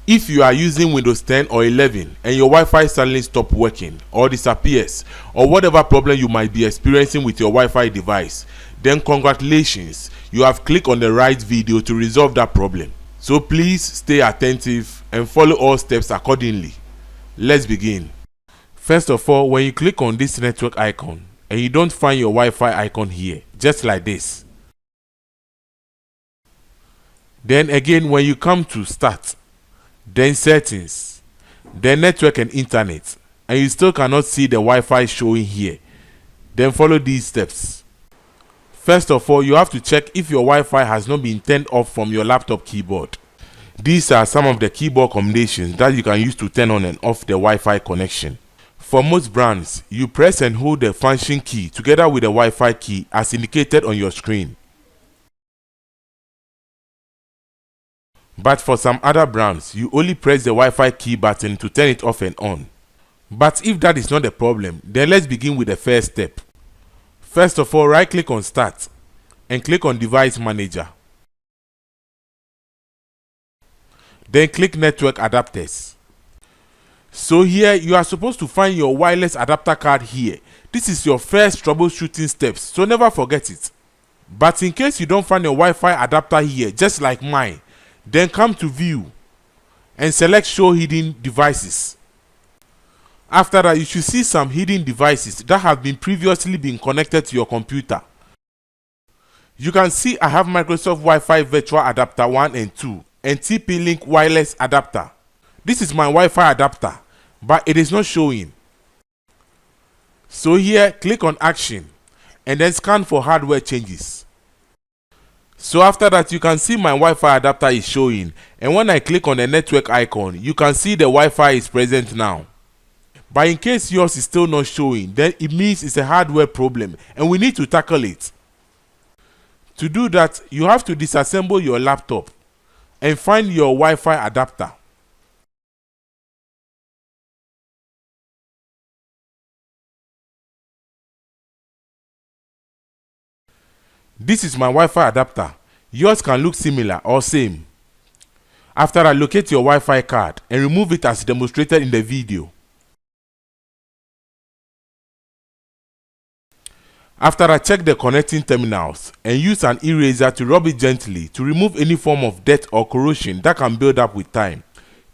If you are using Windows 10 or 11 and your Wi-Fi suddenly stops working or disappears, or whatever problem you might be experiencing with your Wi-Fi device, then congratulations, you have clicked on the right video to resolve that problem. So please stay attentive and follow all steps accordingly. Let's begin. First of all, when you click on this network icon and you don't find your Wi-Fi icon here, just like this. Then again, when you come to Start, then Settings, then Network and Internet, and you still cannot see the Wi-Fi showing here, then follow these steps. First of all, you have to check if your Wi-Fi has not been turned off from your laptop keyboard. These are some of the keyboard combinations that you can use to turn on and off the Wi-Fi connection. For most brands, you press and hold the function key together with the Wi-Fi key as indicated on your screen. But for some other brands, you only press the Wi-Fi key button to turn it off and on. But if that is not the problem, then let's begin with the first step. First of all, right click on Start and click on Device Manager. Then click Network Adapters. So here you are supposed to find your wireless adapter card here. This is your first troubleshooting steps, so never forget it. But in case you don't find your Wi-Fi adapter here, just like mine, then come to View and select Show Hidden Devices. After that, you should see some hidden devices that have previously been connected to your computer. You can see I have Microsoft Wi-Fi Virtual Adapter 1 and 2 and TP-Link Wireless Adapter. This is my Wi-Fi adapter, but it is not showing. So here, click on Action and then scan for hardware changes. So after that, you can see my Wi-Fi adapter is showing, and when I click on the network icon, you can see the Wi-Fi is present now. But in case yours is still not showing, then it means it's a hardware problem and we need to tackle it. To do that, you have to disassemble your laptop and find your Wi-Fi adapter. This is my Wi-Fi adapter. Yours can look similar or same. After that, locate your Wi-Fi card and remove it as demonstrated in the video. After that, check the connecting terminals and use an eraser to rub it gently to remove any form of dirt or corrosion that can build up with time.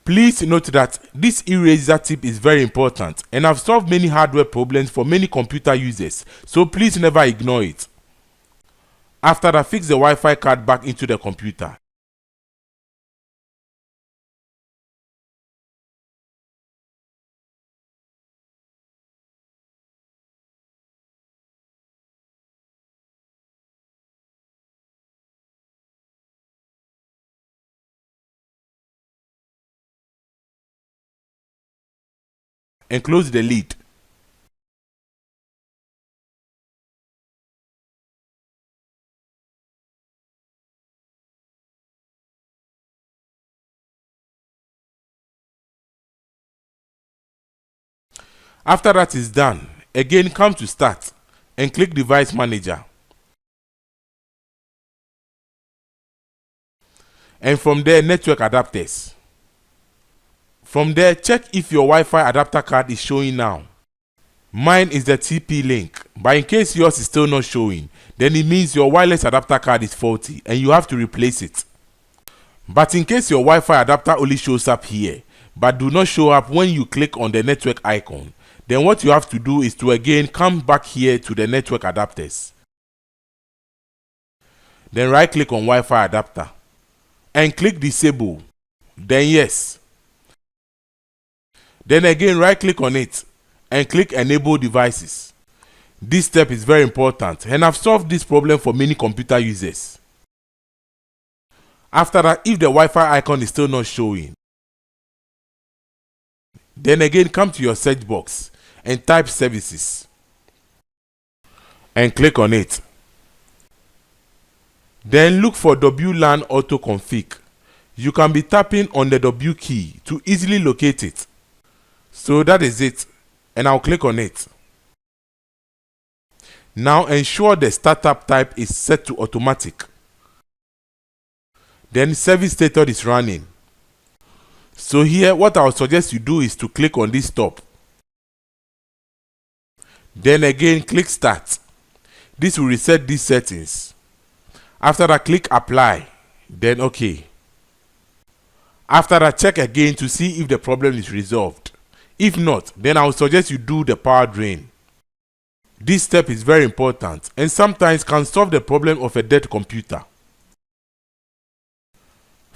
Please note that this eraser tip is very important and I've solved many hardware problems for many computer users, so please never ignore it. After that, fix the Wi-Fi card back into the computer. And close the lid. After that is done, again come to Start and click Device Manager. And from there, Network Adapters. From there, check if your Wi-Fi adapter card is showing now. Mine is the TP-Link, but in case yours is still not showing, then it means your wireless adapter card is faulty and you have to replace it. But in case your Wi-Fi adapter only shows up here, but do not show up when you click on the network icon, then what you have to do is to again come back here to the network adapters. Then right click on Wi-Fi adapter and click Disable. Then Yes. Then again right click on it and click Enable Devices. This step is very important and I've solved this problem for many computer users. After that, if the Wi-Fi icon is still not showing, then again come to your search box and type Services and click on it. Then look for WLAN autoconfig. You can be tapping on the W key to easily locate it. So that is it, and I'll click on it. Now ensure the startup type is set to automatic. Then service status is running. So here what I would suggest you do is to click on this stop. Then again click start. This will reset these settings. After that, click apply, then OK. After that, check again to see if the problem is resolved. If not, then I would suggest you do the power drain. This step is very important and sometimes can solve the problem of a dead computer.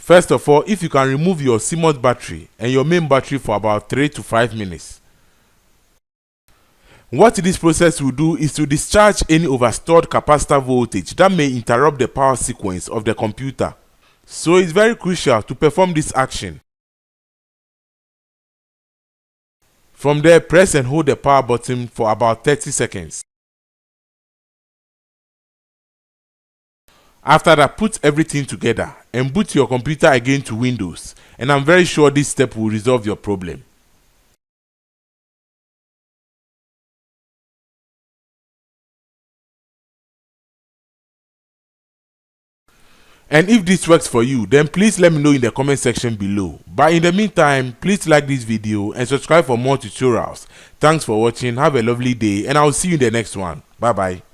First of all, if you can remove your CMOS battery and your main battery for about 3 to 5 minutes. What this process will do is to discharge any overstored capacitor voltage that may interrupt the power sequence of the computer. So it's very crucial to perform this action. From there, press and hold the power button for about 30 seconds. After that, put everything together and boot your computer again to Windows, and I'm very sure this step will resolve your problem. And if this works for you, then please let me know in the comment section below. But in the meantime, please like this video and subscribe for more tutorials. Thanks for watching, have a lovely day, and I'll see you in the next one. Bye bye.